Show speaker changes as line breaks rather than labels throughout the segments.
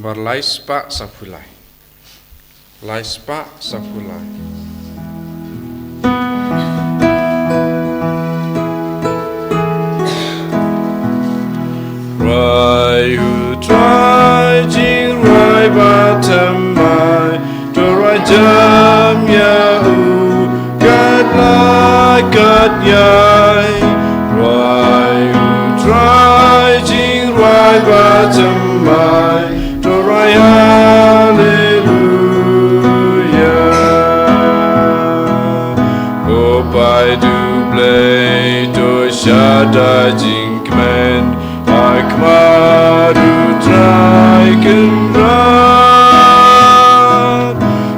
Berlaispa sapulai. Laispa sapulai. Rai hu trai jing rai batam mai to rai jam ya u gat la gat yai. Rai hu trai jing rai batam mai to rai hallelujah. Oh by do play to shada jing command. Akmaru trai kenrat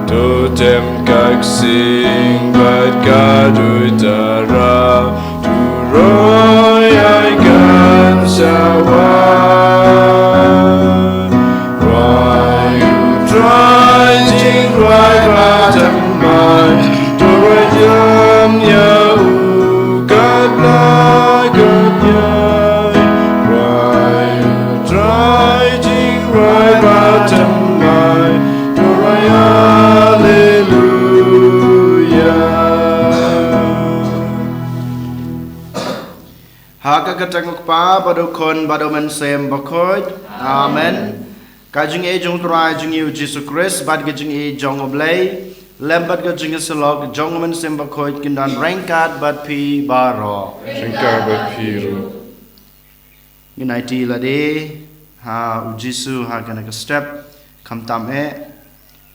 totem kak sing bat kadu tara tu roy aikan sawan rai trai jing rai ratamai tu rajam yau kadla gadya.
Ketengok pa badukon badomen sem Bakhuid. Amen. Kajing e jong trai jing yu Jesus Christ bad kajing e jong oblay lembat kajing selog jong men sem Bakhuid kindan rengkat bad pi baro.
Rengkat bad piru.
Minaiti lade ha ujisu ha kana ka step kam tam e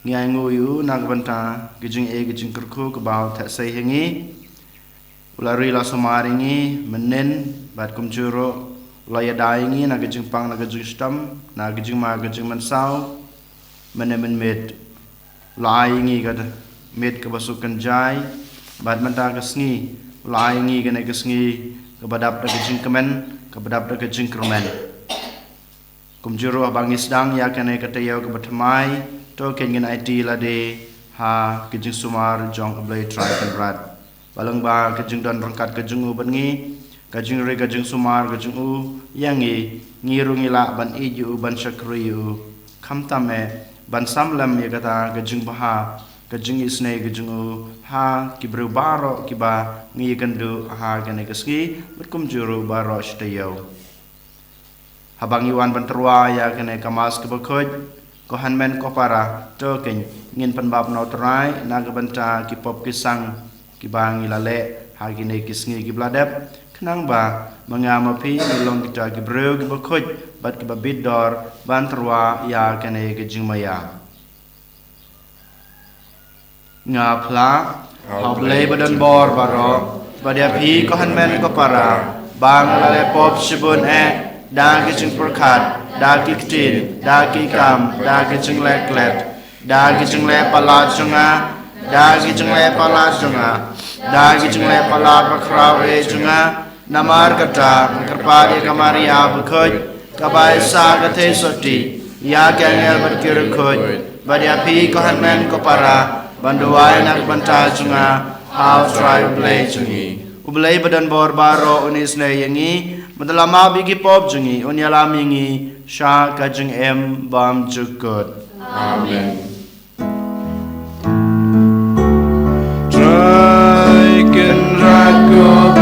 ngai ngoyu nagbanta kajing e kajing kerku ke bau tak sei hengi ulari la somaringi menen bat kumjuro laya daingi na gajing pang na gajing stam na gajing ma gajing mansau menemen med laingi gada med ke basukan jai bat menta ke Sngi laingi gane ke Sngi ke badap da gajing kemen ke badap da gajing kermen kumjuro abangi sedang ya kane katayo ke batamai to ken gen IT lade ha gajing sumar jong ablay try kan rat balang ba gajing don rangkat gajing u bangi kajing re kajing sumar kajing u yangi ngirungi la ban iju ban syakri u kamtame ban samlam ya kata kajing baha kajing isne kajing u ha kibru baro kiba ngi gandu ha gane kaski berkum juru baro shtayo habangi wan ban terwa ya kane kamas ke Bakhuid ko hanmen ko para to ken ngin panbab no trai na gabanta ki pop kisang kibangi lale ha gine kisngi gibladep nang ba mangamapi ilong kita gibreu Bakhuid bat kiba bidor banterwa ya kene kejingmaya ngapla hablay badan bor baro badia pi ko hanmen ko para bang lale pop shibun da kejing perkat da kiktin da kikam da kejing leklet da kejing le palat junga da kejing le palat junga da kejing le palat bakrawe junga namar kata kerpadi kamaria Bakhuid kabai sa kathe soti ya kengel berkirukut badia pi ko hanmen ko para banduai nak banta junga how try play jungi ublay badan bor baro unis ne yangi madalama bigi pop jungi unyalam yangi sha kajung em bam jukut
amen. Try can rako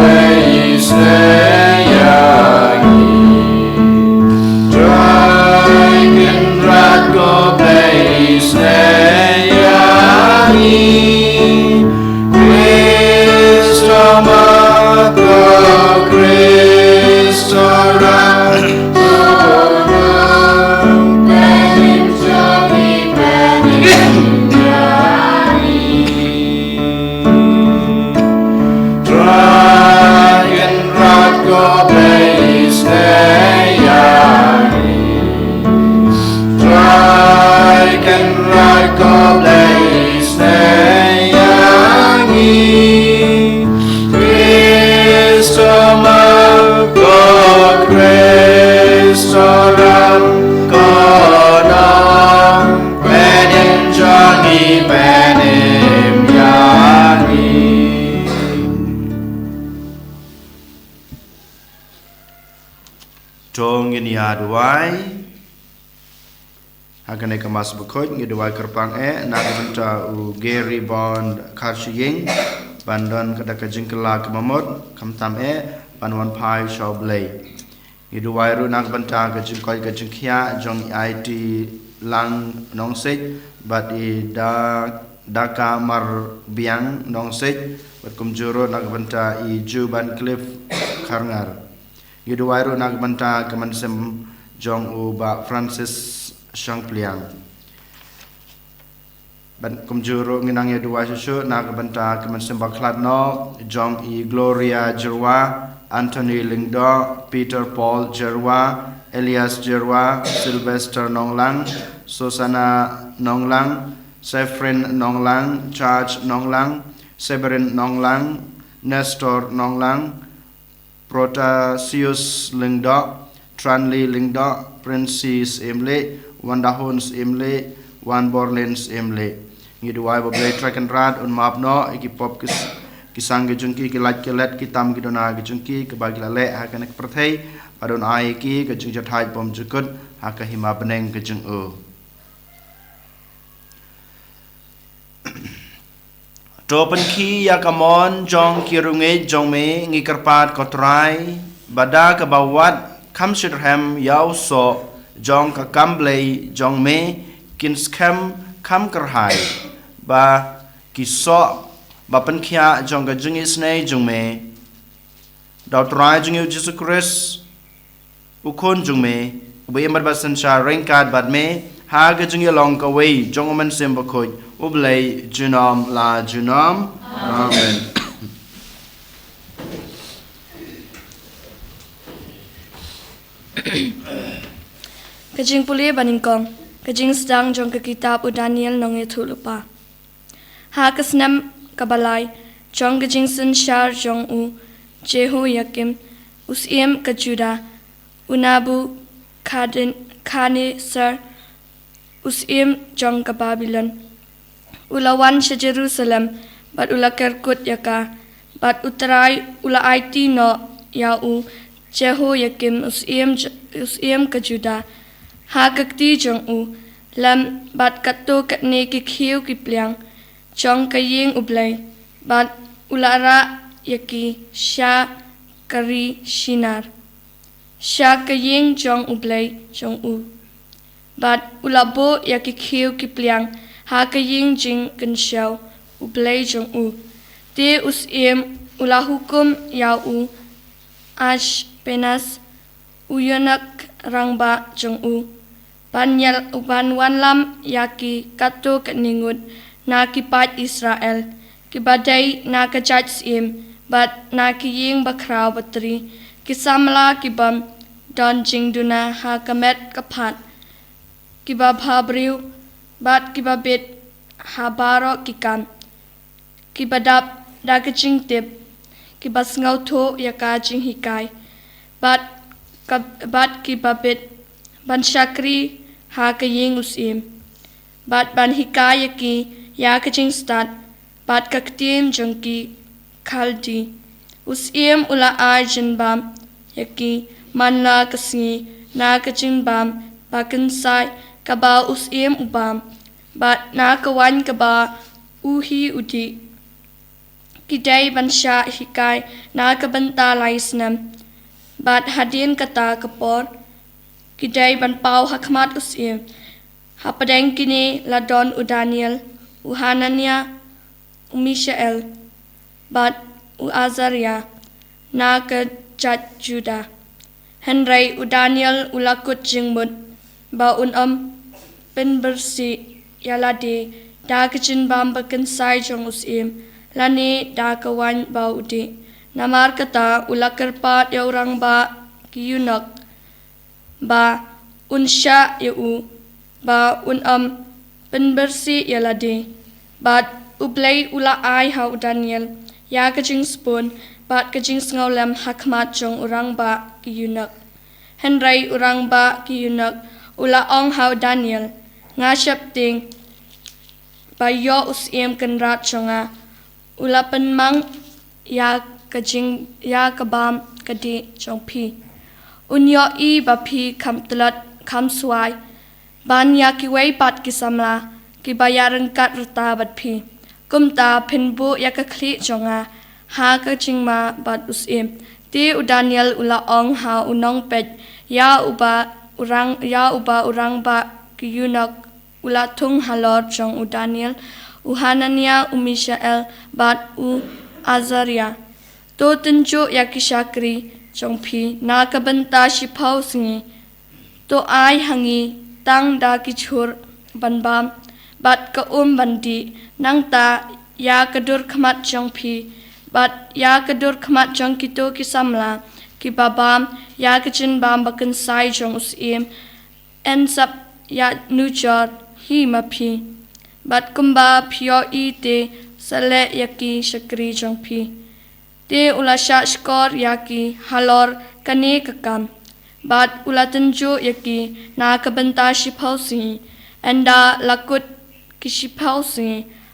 hakane kamas Bakhuid ngi dua kerpang nak benta u Gary Bond Karshiying bandon kada kajing kala kemamot kamtam banwan pai shoblay ngi dua ru nak benta kajing koi kajing khia jong IT lang nong sej bat I Daka mar biang nong sej bat kumjuro nak benta I Juban Cliff Karngar ngi dua ru nak benta kemansem jong u ba Francis Shangpliang ban kumjuro nginang ya dua susu nak benta kemansem baklat no jong I Gloria Jerwa Anthony Lingdo Peter Paul Jerwa Elias Jerwa Sylvester Nonglang Susana Nonglang Sefrin Nonglang Charles Nonglang Severin Nonglang Nestor Nonglang Protasius Lingdo Tranli Lingdo Princess Emle Wandahons Emle Wan Borlens Emle ngi duai boble track and rad un mapno iki pop kisang gejungki kilat kilat kitam gidona gejungki kebagi lale hakane perthai padon ai ki gejung jathai pom jukut haka hima beneng gejung o Topen ki yakamon jong kirunge jong me ngi kerpat kotrai bada ke bawat kam shirham yaw so jong ka kamblei jong me kinskem kam kerhai ba kiso ba penkhia jong ka jungi snei jong me daw trai jong Jesus Christ ukon jong me ubai mat ba sansha rengkat bad me ha ga jong long ka wei jong man sem Bakhuid ublei junom la junom amen
Kajing puli ba Nyngkong kajing sedang jong ke kitab u Daniel nong itu lupa ha kesnam kabalai jong kajing sen shar jong u Jehu Yakim usiem ke Juda unabu kane sar usiem jong ke Babylon ulawan se Jerusalem bat ula kerkut yaka bat utrai ula IT no ya u Jehu Yakim usiem ke Juda ha kakti jong u lam bat katto katne ki khiu ki plyang jong kaying ublai bat ulara yaki sha kari shinar sha kaying jong ublai jong u bat ulabo yaki khiu ki plyang ha kaying jing kan shau ublai jong u te usiem ula hukum ya u ash penas uyanak rangba jong u Banyal uban wanlam yaki kato keningut na kipat Israel kibadai na kajat sim bat na kiying bakraw batri kisamla kibam don jingduna ha kamet kapat kibab habriu bat kibabit habaro kikam kibadap dagajing tip kibas ngauto yakajing hikai bat kibabit ban shakri ha kaying usim bat ban hikaya ki ya kajing stat bat kaktim jongki khaldi usim ula arjan bam yaki manla kasngi na kajing bam bakan sai kaba usim ubam bat na kawan kaba uhi udi kidai ban sha hikai na kabanta laisnam bat hadin kata kapor Kidai ban pau hakmat usim hapadeng kini ladon u Daniel u Hanania u Mishael bat u Azaria na ke jat Juda Henry u Daniel u lakut jingmut ba pen bersi yalade da kecin bam bakan sai jong usim lani da kawan ba udi namar kata u lakerpat ya orang ba kiyunak ba unsha yu ba penbersi yalade bat ublai ula ai hau Daniel ya kajing spon bat kajing ngaulam hakmat jong orang ba kiyunak Henry orang ba kiyunak ula ong hau Daniel ngashap ting ba yo usim kenrat jonga ula penmang ya kajing ya kabam kadi jong pi Unyo I ba pi kam telat kam suai ban ya ki wei pat ki samla ki bayaran kat rata bat phi kumta phinbu ya ka khli chonga ha ka chingma bat usim ti u Daniel ula ong ha unong pet ya uba urang ba ki yunok ula thung halor chong u Daniel u Hanania u Mishael bat u Azaria to tinjo ya ki shakri chong phi na ka banta shipau singi to ai hangi tang da ki chur banbam bat ka bandi nang ta ya kadur khmat chong phi bat ya kadur khmat chong ki to ki samla ki babam ya ka chin bam bakan sai chong usim en sap ya nuchor hi ma phi bat kumba phio I te sale yaki shakri chong phi te ula sha skor yaki halor kane kakam bat ula tanjo yaki na ka banta shipau si enda lakut ki shipau si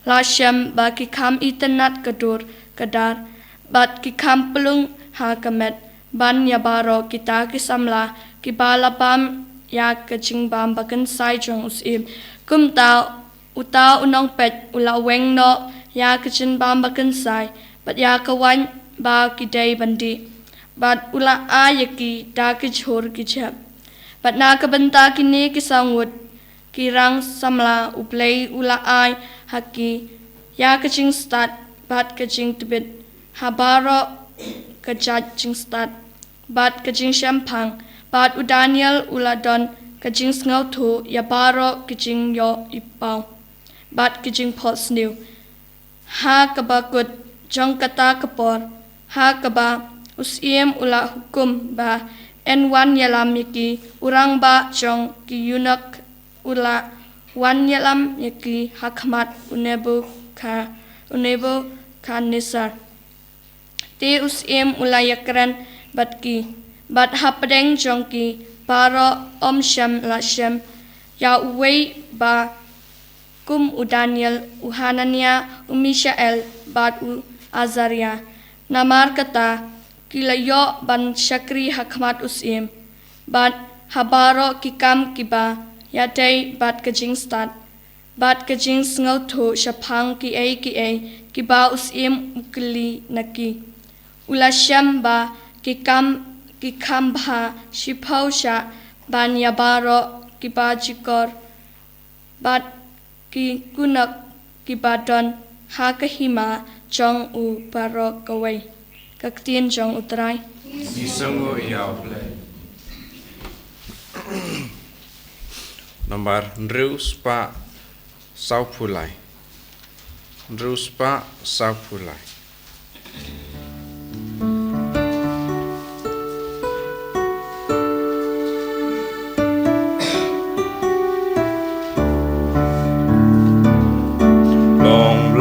la sham ba ki kham itanat kadur kadar bat ki kham pelung ha kamet ban ya baro kita ki samla ki balapam ya ka chingbam bakan sai jong usim kumta uta unong pet ula weng no ya ka chingbam bakan sai bat ya ka wan ba ki dei bandi bat ula ayaki da ki chhor ki chap bat na ka banta ki ne ki sangwut ki rang samla uplay ula ai haki ya ka ching start bat ka ching tibet habaro ka jat ching start bat ka ching shampang bat u Daniel ula don ka ching ngau thu ya baro ki ching yo ipau bat ki ching pos new ha ka ba kut jong kata kapor ha ka ba usim ula hukum ba N1 yalam yaki urang ba chong ki yunak ula wan yalam yaki hakmat unebo ka nisar te usim ula yakran bat hapadeng chong ki paro sham la sham ya uwei ba kum u Daniel u Hanania u Mishael bat u Azaria namar kata kilayo ban shakri hakmat usim bat habaro kikam kiba ya day bat kajing start bat kajing ngau tho shapang ki ai kiba usim ukli naki ula sham ba kikam bha shipau sha ban ya baro kiba jikor bat ki kunak kiba don ha kahima chong u baro kawai kaktien chong utrai
Isango iaple. Nomor Nreus pa Saupulai. Nreus pa Saupulai.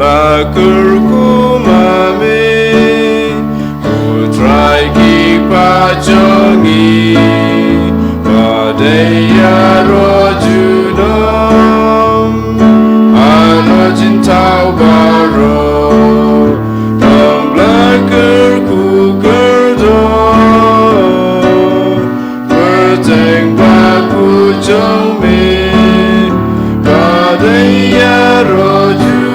Lakurku mami putrai ki pajongi padaya rojunam anojin tau baro dong lakurku kerdo berteng baku jongmi padaya rojunam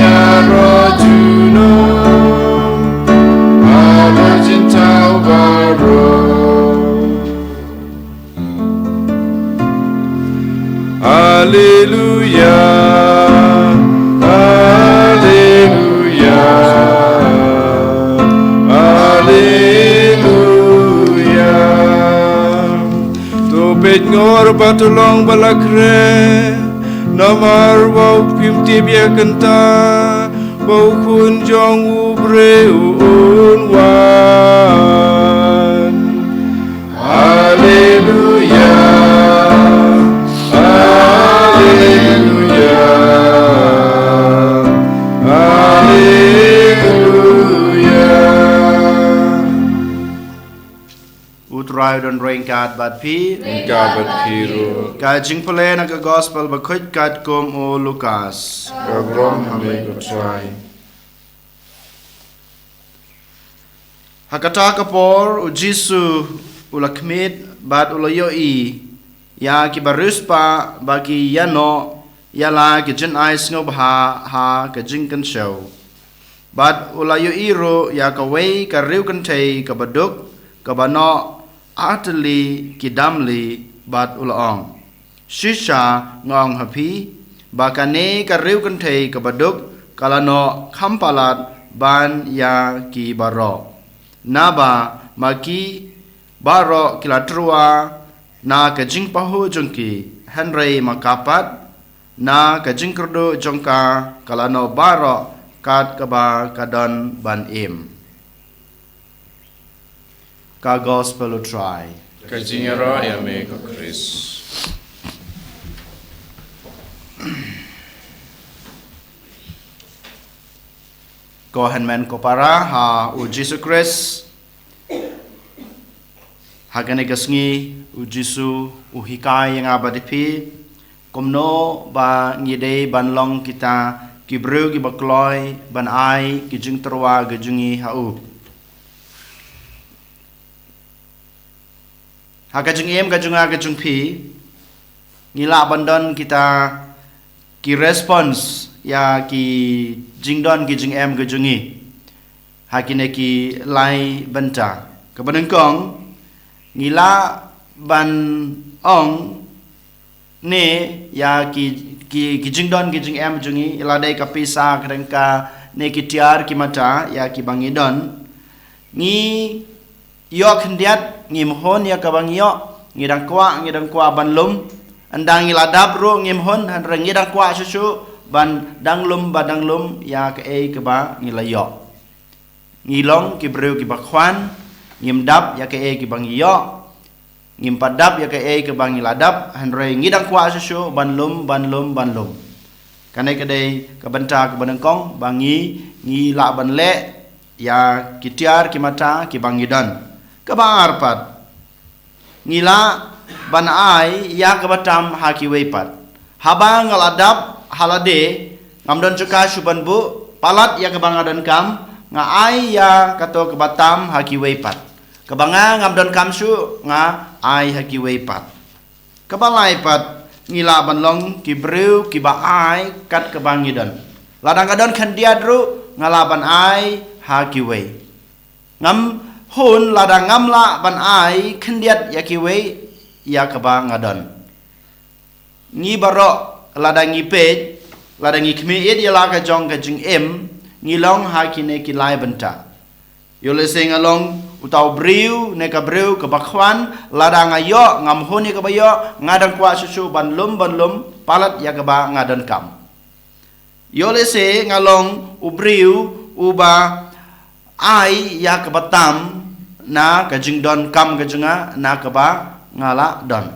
Yeah. pej ngor batulong balakre namar bau pim tibia kenta bau kun jong ubre unwan. Hallelujah.
Utrai don rain kat bat pi
Gabat piru
ka jing pole na ka gospel Bakhuid kat kom o Lucas
Gabrom hame gotrai.
hakata kapor u Jisu ulakmit bat ulayoi ya ki baruspa bagi yano yala ki jin ais ngob ha ka jing kan show bat ulayoi ro ya ka wei ka riu kan thei ka baduk ka bano atli kidamli bat ulaong shisha ngong hapi bakane ka riu kan thei ka baduk kalano khampalat ban ya ki baro naba maki baro kilatrua na ka jing pahu jongki henry makapat na ka jing kurdo jongka kalano baro kat kaba kadon ban im ka gospel try
Kajingero yame ko Chris.
ko hanman ko para ha u Jesus Christ hagane gasngi u Jisu u hikai yang abadipi komno ba ngide banlong kita kibru ki bakloi ban ai ki jing terwa gejungi hau hakajung em kajunga kajung pi ngila bandon kita ki response ya ki jingdon ki jing em kajungi hakine ki lai banta kabanengkong ngila ban ong ne ya ki jingdon ki jing em jungi iladai ka pisa krengka ne ki tiar ki mata ya ki bangidon ngi yo khendiat ngi mohon ya ka bang yo ngi dang kwa ban lum andang ngi ladap ro ngi mohon han reng ngi dang kwa susu ban dang lum ya ka e ka ba ngi la yo ngi long ki breu ki bakhwan ngim dap ya ka e ki bang yo ngim padap ya ka e ka bang ngi ladap han reng ngi dang kwa susu ban lum kanai ka dei ka banta ka banengkong bangi ngi la ban le ya ki tiar ki mata ki bang ngidan kabang arpat ngila ban ai ya kabatam haki weipat habang aladap halade ngamdon cuka suban bu palat ya kabang adan kam nga ai ya kato kabatam haki weipat kabanga ngamdon kam su nga ai haki weipat kabalai pat ngila ban long kibreu kiba ai kat kabang idan ladang adon khandiadru ngalaban ai haki wei ngam hun ladang ngamla ban ai khendiat yakiwe yakaba ngadon ngi baro ladang ngi pej ladang ngi khmi ed yala ka jong ka jing em ngi long hakine ki lai banta yole sing along utau briu ne ka briu ka bakhwan ladang ayo ngam hun ni ka bayo ngadang kwa susu ban lum palat yakaba ngadon kam yole se ngalong ubriu uba ai ya kabatam na kajing don kam kajunga na kaba ngala don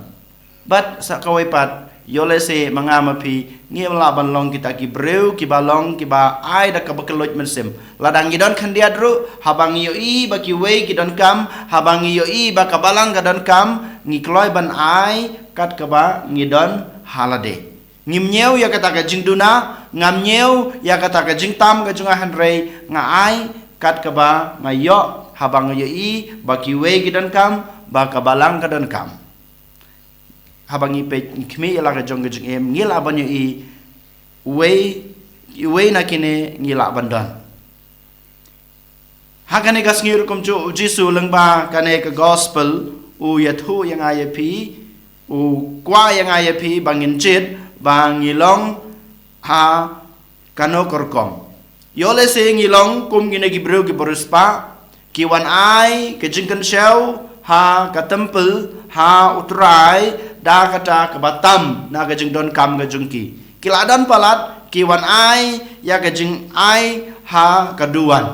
but sa kawai pat yole se mangama pi ngela ban long kita ki breu ki balong ki ba ai da kabakeloj mensem ladang gidon khandiadru habang yo i ba ki wei ki don kam habang yo i ba kabalang ka don kam ngikloi ban ai kat kaba ngidon halade ngimnyeu ya kata kajing duna ngamnyeu ya kata kajing tam kajunga hanrei nga ai kat kaba ngayo habang yo i baki we gidan kam ba kabalang kadan kam habang ipe khmi ila ka jong jing em ngila ban yo i we na kine ngila bandan hakane gas ngir kum chu Jisu lengba kane ka gospel u yathu yang ayapi u kwa yang ayapi bangin chit bang ngilong ha kano korkom yole se ngilong kum gine gibreu gi boruspa kiwan ai ke jingkan show ha ka temple ha utrai da kata ka batam na ka jing don kam ka jung ki ladan palat ki wan ai ya ka jing ai ha ka duan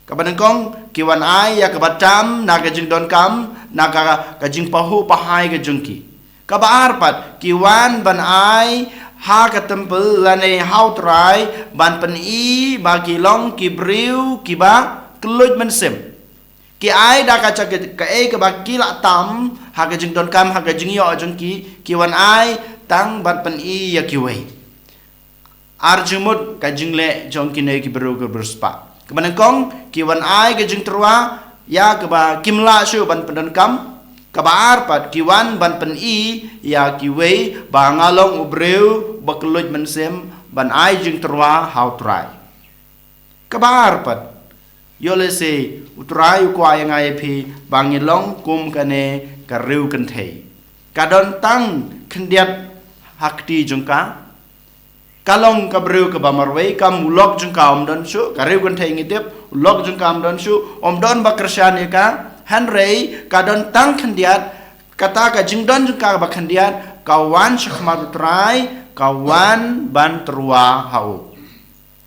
ka Nyngkong ki wan ai ya ka batam na ka jing don kam na ka jing pahu pahai ka jung ki ka baar pat ki wan ban ai ha ka temple lane how try ban pen I ba ki long ki briu ki ba kluj men sem ki ai da ka cha ka e ka ba ki la tam ha ka jing don kam ha ka jing yo jung ki wan ai tang ban pen I ya ki wei arjumut ka jing le jong ki ne ki briu ka berspa ka Nyngkong ki wan ai ka jing trwa ya ka ba kimla shu ban pen don kam kabar pat kiwan ban pen I ya kiwei ba ngalong ubreu bakluj mensem ban ai jing terwa how try kabar pat yole se utrai ko ay ngai phi bangilong kum kane kariu kan thei kadon tang khendiat hakti jungka kalong kabreu ka bamarwei kam ulok jungka don shu kariu kan thei ngitep ulok jungka don shu don bakrasyan ka Henry kadon tang khendiat kata ka jingdon jungka ba khendiat kawan shakmat utrai kawan ban terwa hau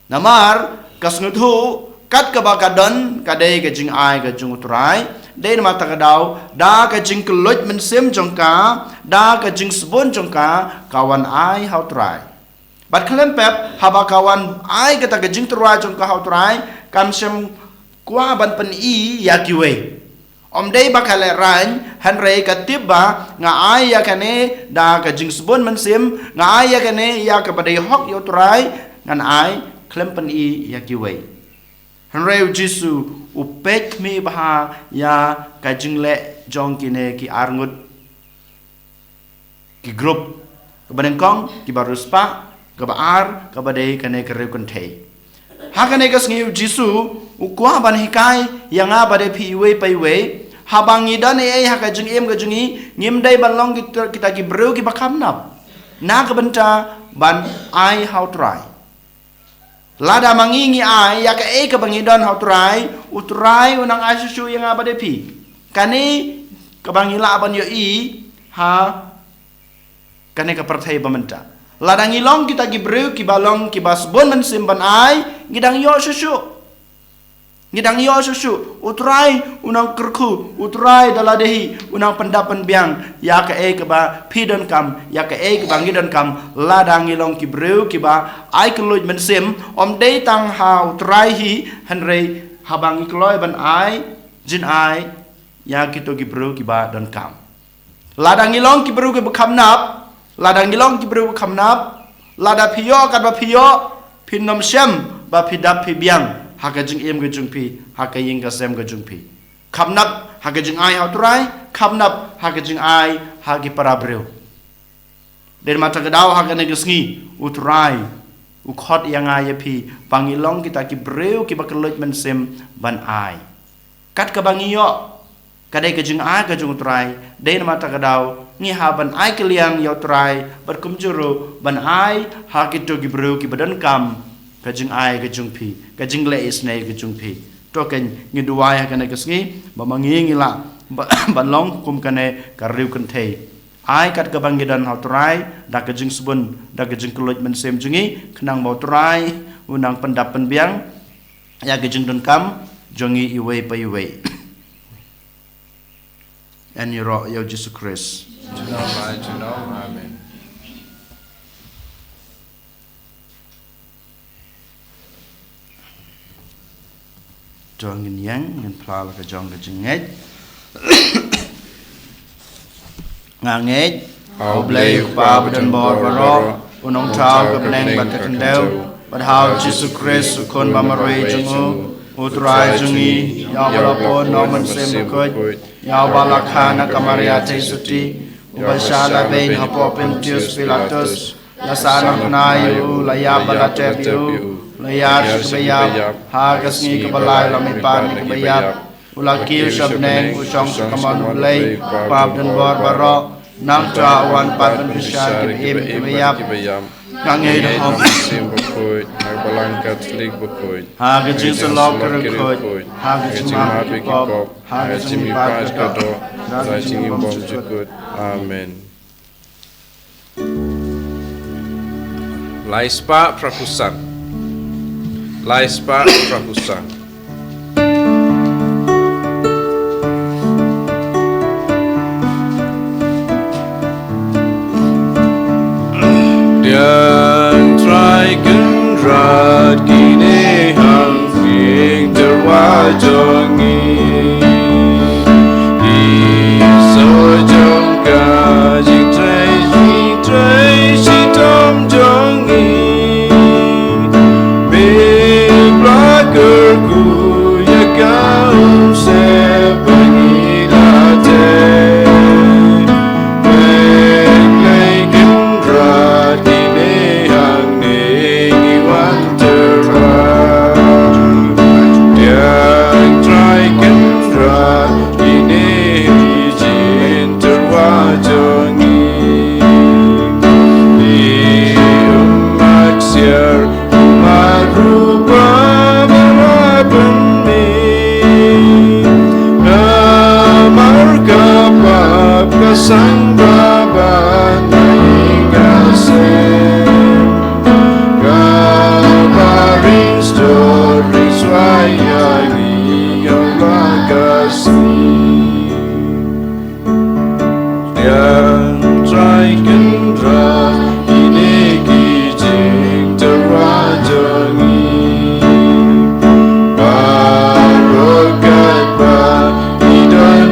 namar kasnguthu kat ka ba kadon kadai ka jing ai ka jung utrai dei mata ka dau da ka jing kluj mensem jungka da ka jing sbon jungka kawan ai hau trai bat khlem pep haba kawan ai kata ka jing terwa jungka hau trai kam sem kwa ban pen I ya kiwei dei bakale ran Henry katiba nga ai ya kane da ka jing sbon mensim nga ai ya kane ya ka badai hok yo trai ngan ai klempen I ya kiwei Henry Jisu upek mi bah ya ka jing le jong kine ki arngut ki grup ka Nyngkong ki baruspa ka baar ka badai kane ka rew kan thei hakane ka sngi Jisu ukwa ban hikai yang abade phi we pai we habangi dan haka jeng em ga jengi ngim dai ban long kita ki breu ki bakam nap na ka benta ban ai how try lada mangi ngi ai ya ka ka bangi dan how try utrai unang asu yang abade phi kani ka bangi la ban yo I ha kane ka perthai bamenta lada ngi long kita ki breu ki balong ki basbon men simban ai ngidang yo susu ngidang yo susu utrai unang kerku utrai daladehi unang pendapan biang ya ka ka ba pidon kam ya ka ka bangidon kam ladang ilong ki breu ki ba ai kluj mensim dei tang ha utrai hi Henry habang ikloy ban ai jin ai ya kito ki breu ki ba don kam ladang ilong ki breu ki bakam nap ladang ilong ki breu kam nap lada phiyo kat ba phiyo pinom sem ba pidap pi biang haka jing em ga jung pi haka ying ga sem ga jung pi khamnap haka jing ai how try khamnap haka jing ai hagi parabreu den mata ga daw haka ne gisngi utrai ukhot yang ai pi pangilong kita ki breu ki bakeloj men sem ban ai kat ka bangiyo kadai ka jing ai ga jung utrai den mata ga daw ngi ha ban ai keliang yo try berkumjuru ban ai haki to ki breu ki badan kam ka jing ai ka jung pi ka jing le isnai ka jung pi to ken ngi duwai ka ne kasngi ba mangi ngi la ban long kum ka ne ka riu kan thei ai kat ka bangidan how try da ka jing subun da ka jing kloj men sem jungi khnang mo try unang pendapan biang ya ka jing don kam jongi iwe pa iwe and yoro yo Jesus Christ
Amen.
Jong ngin yang ngin pla la ka jong ka jing ngai nga ngai au blai pa badan bor baro unong chao ka bleng bat ka kendeu but how Jesus Christ kon ba maroi jungu utrai jungi ya bala po no man sem ko ya bala khana kamaria thai suti ubasala bein hapo pentius pilatus lasana nayu laya bala tebiu layar subaya hagas ni kebalai lami pan kebaya ulaki shabneng usong kaman ulai pap dan bor baro nang tra wan pan bisan kibim kebaya Ngangai dah hom.
Sim Bakhuid, Balang Catholic Bakhuid.
Ha gajing selok kerukut. Ha gajing mapi kop. Ha gajing mipat kado.
Gajing imbom jukut. Amen. Laispa Prakusan. Laispa Prakusan. Yang traikan rat kini hang fing terwajongi iso jongka jing trai si tom jongi big blakerku ya kau sebangi late sang baba nainga sem kabaring stories wayani galagasi yang traikan dra ini kijing terwajangi barokat ba idan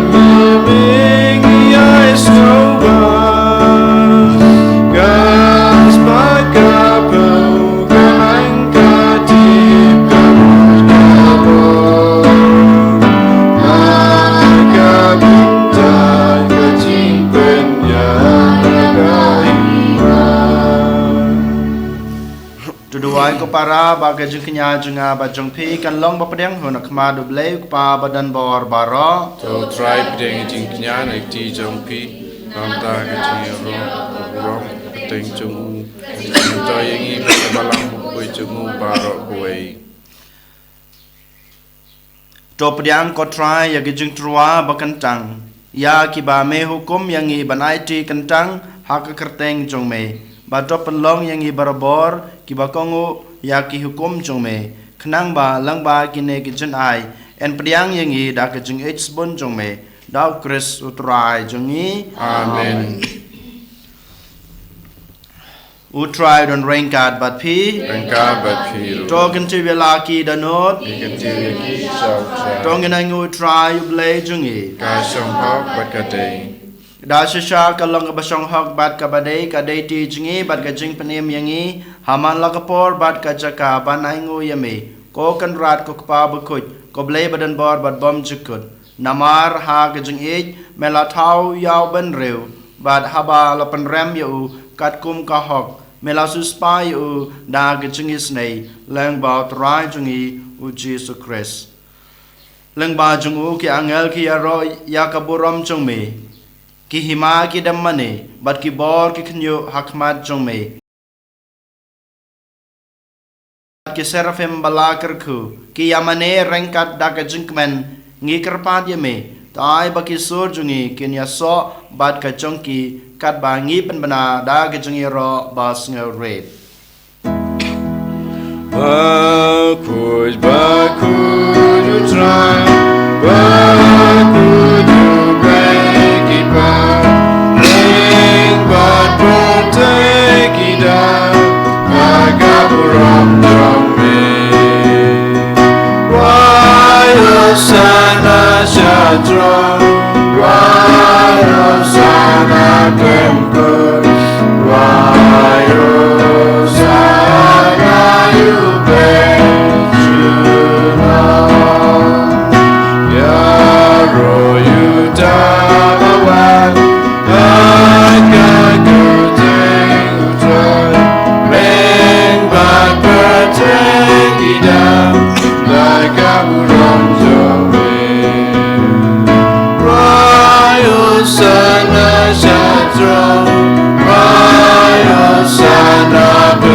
ko para bagai jengknya jenga bajong pi kan long bapadeng honak ma duble pa badan bor baro to try pedeng jengknya nek ti jong pi namta ke jengro ro teng jung to yengi balang bukoi jungu baro kuai
to pedang ko try ya gejeng trua bakantang ya ki ba me hukum yang i banai ti kentang hak kerteng jong me bato penlong yang i barabor ki bakongu ya ki hukum jong me khnang ba lang ba ki ne ki jen ai en priang yang i da ke jeng h bon jong me dau kris utrai jong i
amen
utrai don rengkat bat pi to kan ti vela ki danot to ngai ngu try ble jong i
ka shong hok bat ka dei
da shisha kalong ka basong hok bat ka badai ka dei ti jingi bat ka jing panem yangi haman la ka por bat ka jaka banai ngu yami ko kan rat ko pa bukut ko ble badan bor bat bom jukut namar ha ka jing ich mela thau yaw ben reu bat haba la pan ram yu kat kum ka hok mela su spa yu da ka jing is nei lang ba trai jingi u Jesus Christ lang ba jung u ki angel ki aro ya ka buram jong me ki hima ki dammane bat ki bor ki khnyo hakmat jong me ki serafim balakar khu ki yamane rengkat dak jinkmen ngi kerpat yame tai baki sur jungi kin ya so bat ka chongki kat ba ngi pen bana da ke jungi ro bas ngel red Bakhuid you try Bakhuid you break it back Ring but take it down Agaburam jong me Why sana shatra Why sana kemkur Why sana you Sana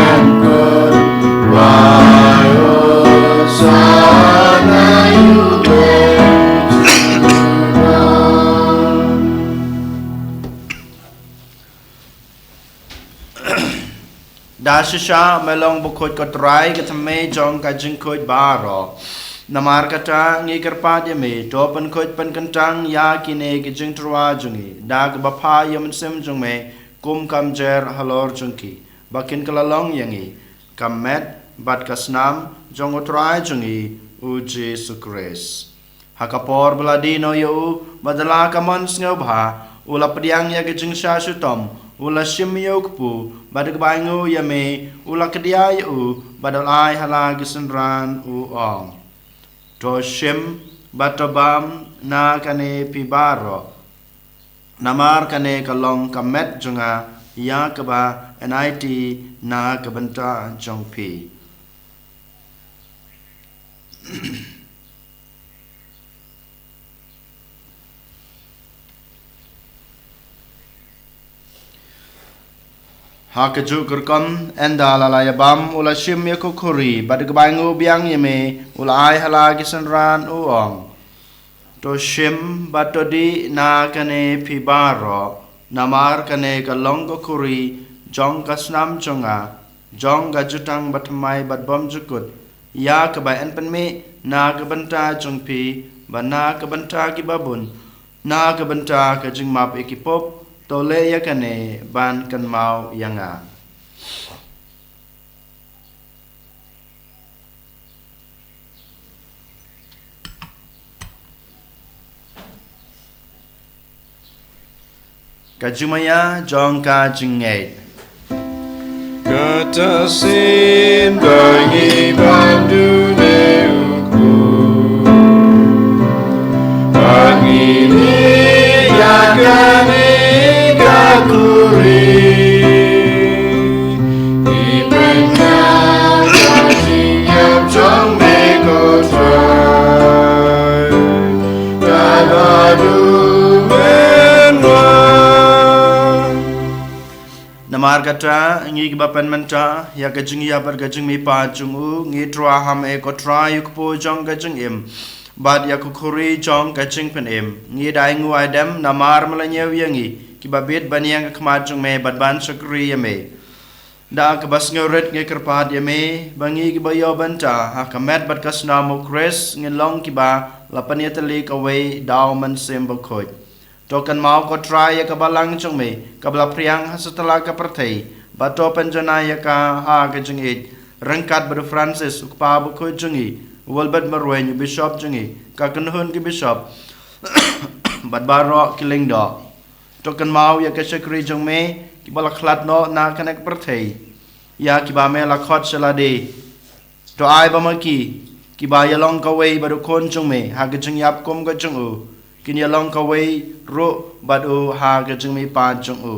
shisha melong Bakhuid ko try ka tame jong ka jing Bakhuid baro namar kata ngi kerpat ya me to pen Bakhuid pen kentang ya kine ki jing trwa jungi dag bapa yam sem jong me kum kam jer halor jungki bakin kalalong yangi kamet bat kasnam jong utrai jungi u Jesu Christ hakapor beladino yu badala kamon sngoba ula pediang ya ke jing sha shutom ula shim yokpu badak baingu ya me ula kedia yu badalai hala gisenran u ong to shim batobam na kane pibaro namar kane kalong kamet junga ya kaba NIT na kabanta jongpi Hakaju kurkam enda lalaya bam ula shim ya kukuri badak baingu biang yeme ula ai hala gisenran uong to shim batodi na kane pibaro namar kane kalong kukuri jong kasnam jonga jong gajutang batmai batbom jukut ya kaba en penme na kabanta jongpi bana kabanta kibabun na kabanta kajing map ekipop tole ya kane ban kan mau yanga kajumaya jong ka jingait
Kata sin bagi bandu neuku Bagi ni yakani kakuri Ibenkan kasih yang jong meko try Kadadu menwa
namar kata ngi bapan menta ya kajing ya bar kajing mi pa jungu ngi tra ham e ko tra yuk po jong kajing im bad ya kukuri jong kajing pen im ngi dai ngu adam namar malanyew yangi ki babet baniang khma jung me bad ban sakri ya me da ka bas ngoret ngi kerpat ya me bangi ki bayo banta ha kamet bad kasna mo kres ngi long ki ba lapan ya tali ka we daw man sem Bakhuid tokan mau ko try ya kabalang jong me kabla priang hasatala ka perthai bato penjana ya ka ha ka jingit rangkat ber Francis ukpa Bakhuid jungi walbat marwen bishop jungi ka kanhun ki bishop bad baro kiling do tokan mau ya ka sekri jong me ki bala khlat no na kanek perthai ya ki ba me la khot salade to ai ba ma ki ba ya long ka we baru kon jong me ha ka jing yap kom ka jong u kini long ka we ro badu ha ka jing mi pa jong u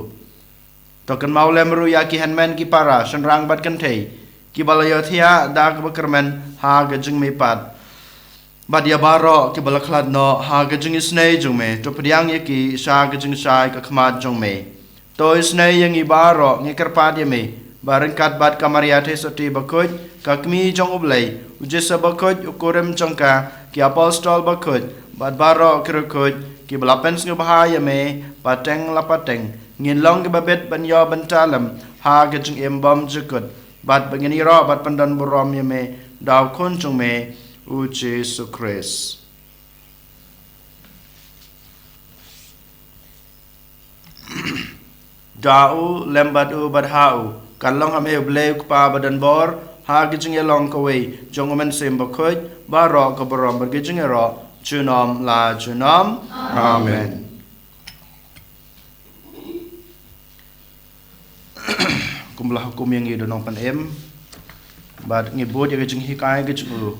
to kan mau lem ru ya ki hanman ki para sanrang bat kan thei ki balayo thia da ka bakerman ha ka jing mi pat bad ya baro ki bala khlad no ha ka jing snei jong me to pdiang ye ki sa ka jing sai ka khmat jong me to snei yang i baro ngi kerpat ye me barangkat bad kamaria the soti Bakhuid ka kmi jong ublei ujesa Bakhuid ukurem jong ka ki apostol Bakhuid bad baro Bakhuid ki balapen sng bahaya me pateng lapateng ngin long ki babet ban yo bantalam ha ka jing embom jukut bad bangini ro bad pandan burom ye me daw kon jong me u Jesu Christ dau lembadu badhau kalong ame bleu pa badan bor ha ka jing long ka we jong men sem Bakhuid baro ka borom ba jing ro Junom la Junom. Amen. Kumlah hukum yang ngi donong pan em. Bad ngi bod ya jing hikai ge chu.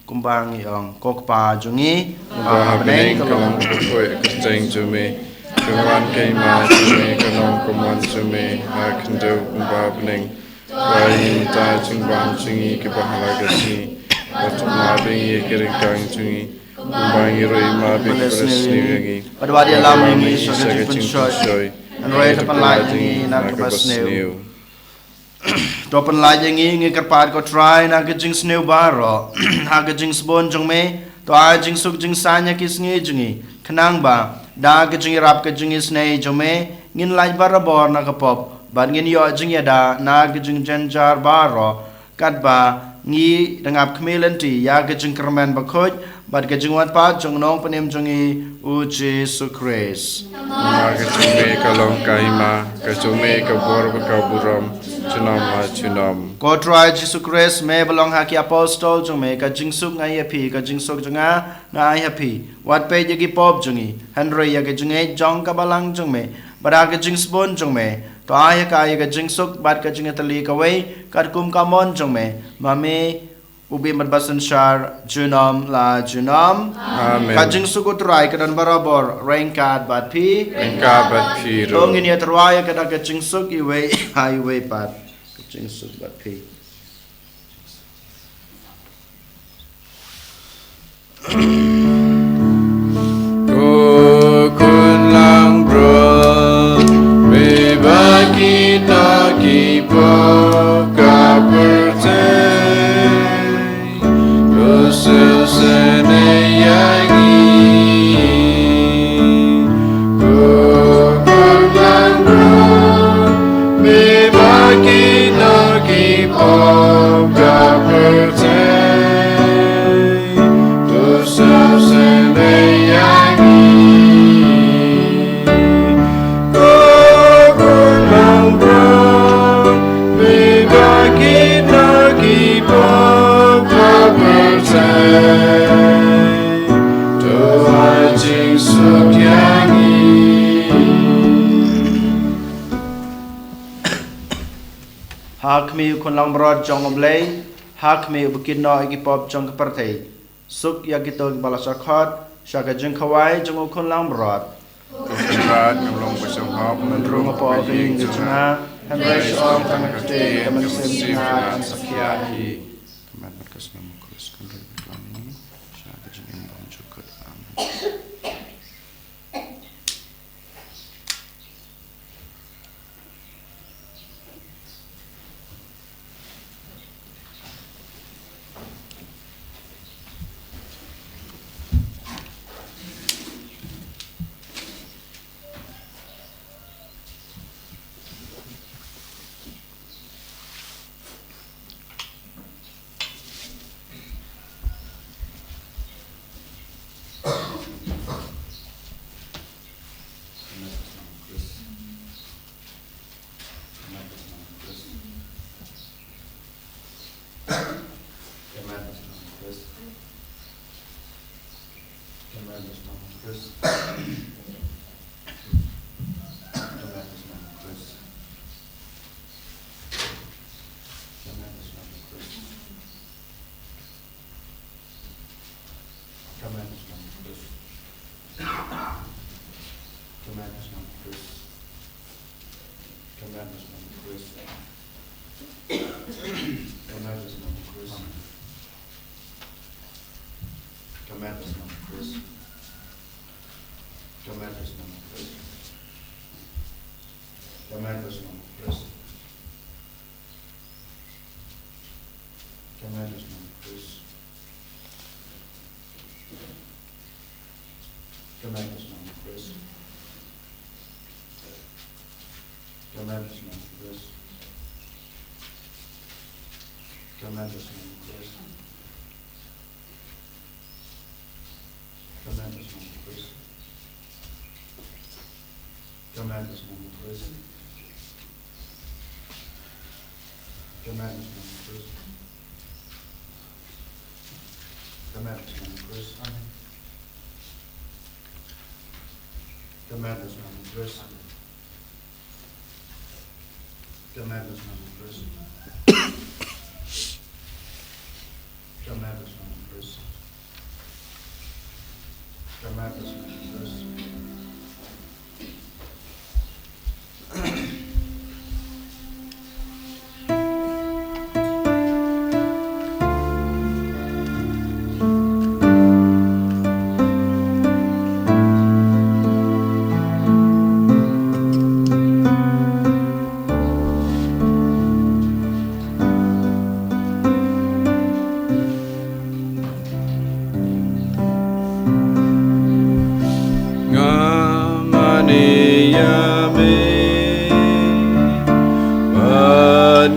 Kumbang ngi ong kok pa jungi.
Ba beneng kalong Bakhuid kasteng jume. Kuman kay ma jume kalong kuman jume ha kendo kumba beneng. Wai ta jungbang jungi ke bahala gasi. Batuk ma bengi kering kang jungi. Kumbangi roi ma big presni yangi
padwa dia lam yangi saga jing shoy and roi tapan lai yangi na ka basneu topan lai yangi ngi karpat ko try na ka jing sneu baro ha ka jing sbon jong me to a jing suk jing sanya kis ngi jingi khnang ba da ka jing rap ka jing snei jong me ngin lai barabor na ka pop ban ngin yo jing ya da na gijing janjar baro kat ba ngi dangap khmelenti ya gijing kerman Bakhuid bat gijing wan pa jong nong panem jongi u Jesu Christ
Ma ka chume ka long kai ma ka chume ka bor ka buram chunam ma chunam.
ko try Jesu Christ me belong haki apostol jong me ka jing suk ngai happy ka jing suk jonga na ai happy wat pe yagi pop jongi Henry ya gijing e jong ka balang jong me bada gijing spon jong me to ai ka ya gijing suk bat ka jing tali ka wei kat kum ka mon jong me ma me ubi mat basan shar junam la junam
Amen.
ka jing suk utrai ka dan barabor rengkat bat pi
Engka bat piro.
Tong ini terwaya kada ka jing suk i wei ai wei pat ka jing suk bat pi
Kun lang bro, bebagi ta kipo ka percay, dosa sene yangi. Kun lang bro, bebagi ta kipo ka percay, dosa sene yangi.
hak mi kun lang brod jong omlei hak mi bukin no igi pop jong perthei suk ya gito balasa khat shaka jing khawai jong kun lang brod
Kurat ngulong pasang hap
menrung apa ing janga Henry Shom tamate kaman sim ha sakya hi kaman markas nam kus kan reklam shaka jing imbang chukut amen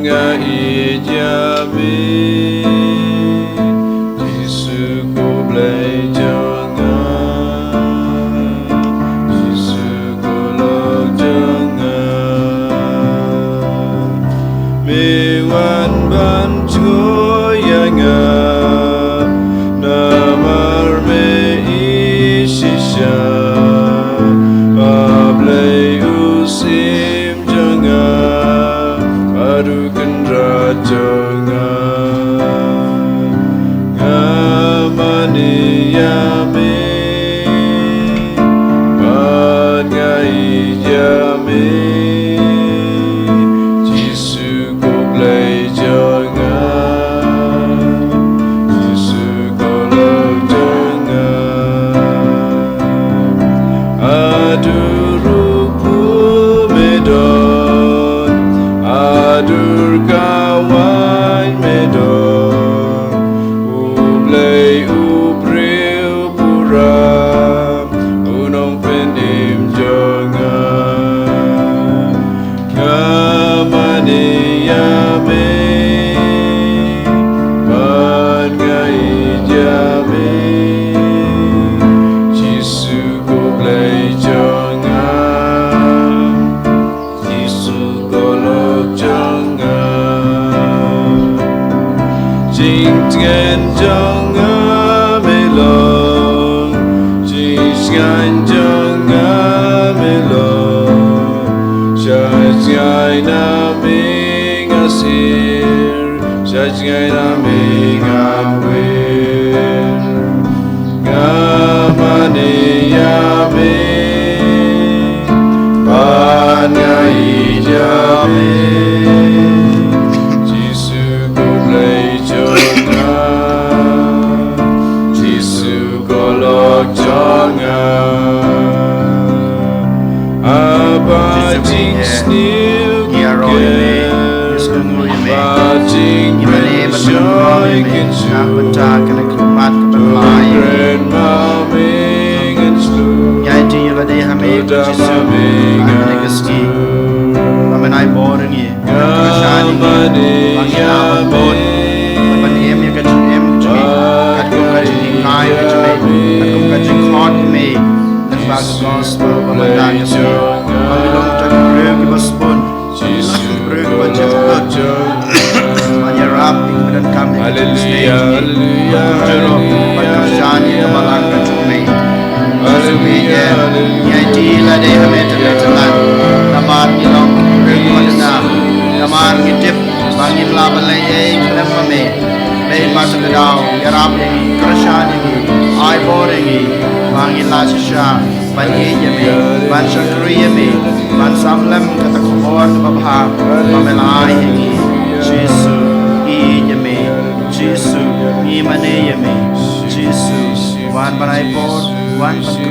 Lait-ïa Jésus ko Lait-ïa Jésus ko Lait-ïa me wan ban choyanga namar me ishisha ablay usim janga adukan rajanga ngamaniya me Baghuid me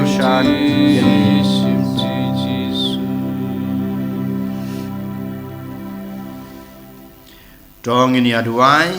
Dong ini aduai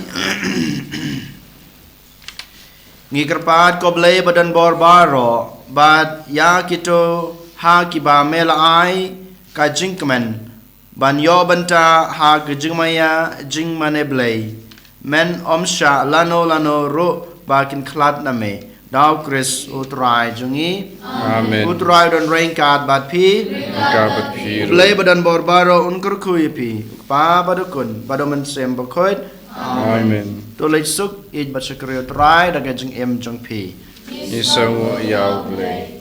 Ngikerpat ko blay badan borbaro bad ya kito ha kiba melai ka jinkmen ban yo banta ha gejingmaya jingmane blay men omsha lano ro bakin klat na me daw Chris utrai jungi
Amen
utrai don rain card bad pi
Kabat piro
blay badan borbaro unkur kuy pi pa badukun badoman sem Bakhuid
Amen
Tulay suk id bat sekreyo try daga jeng em jeng pi.
Isang yaw blay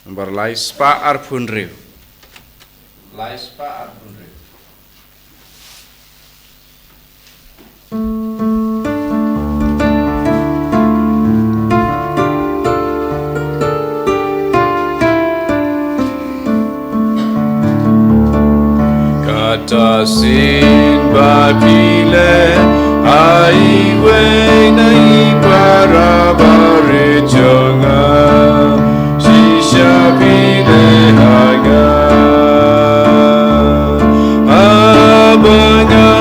Nambar lai spa arpun riu Lai spa arpun riu Kata sin bapile ai we nai para bare jonga shisha pile haga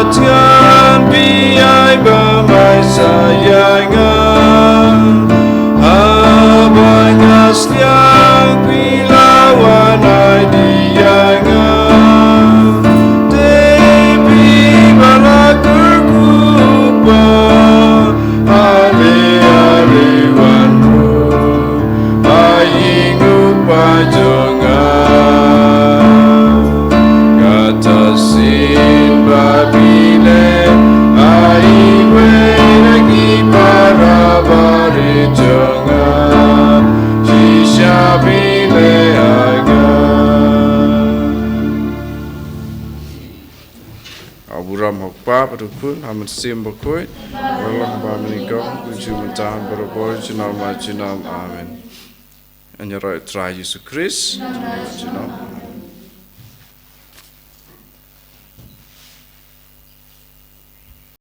abangatian pi ai ba mai sayanga abangasliang pilawan ai dianga Bala jonga kata sin babile aiwe lagi para bari jonga shisha bile aga Aburam hokpa padukun hamat sim Bakhuid walang ba Nyngkong kuju mentan berobor jinam amen. And you're right, try Jesus Christ.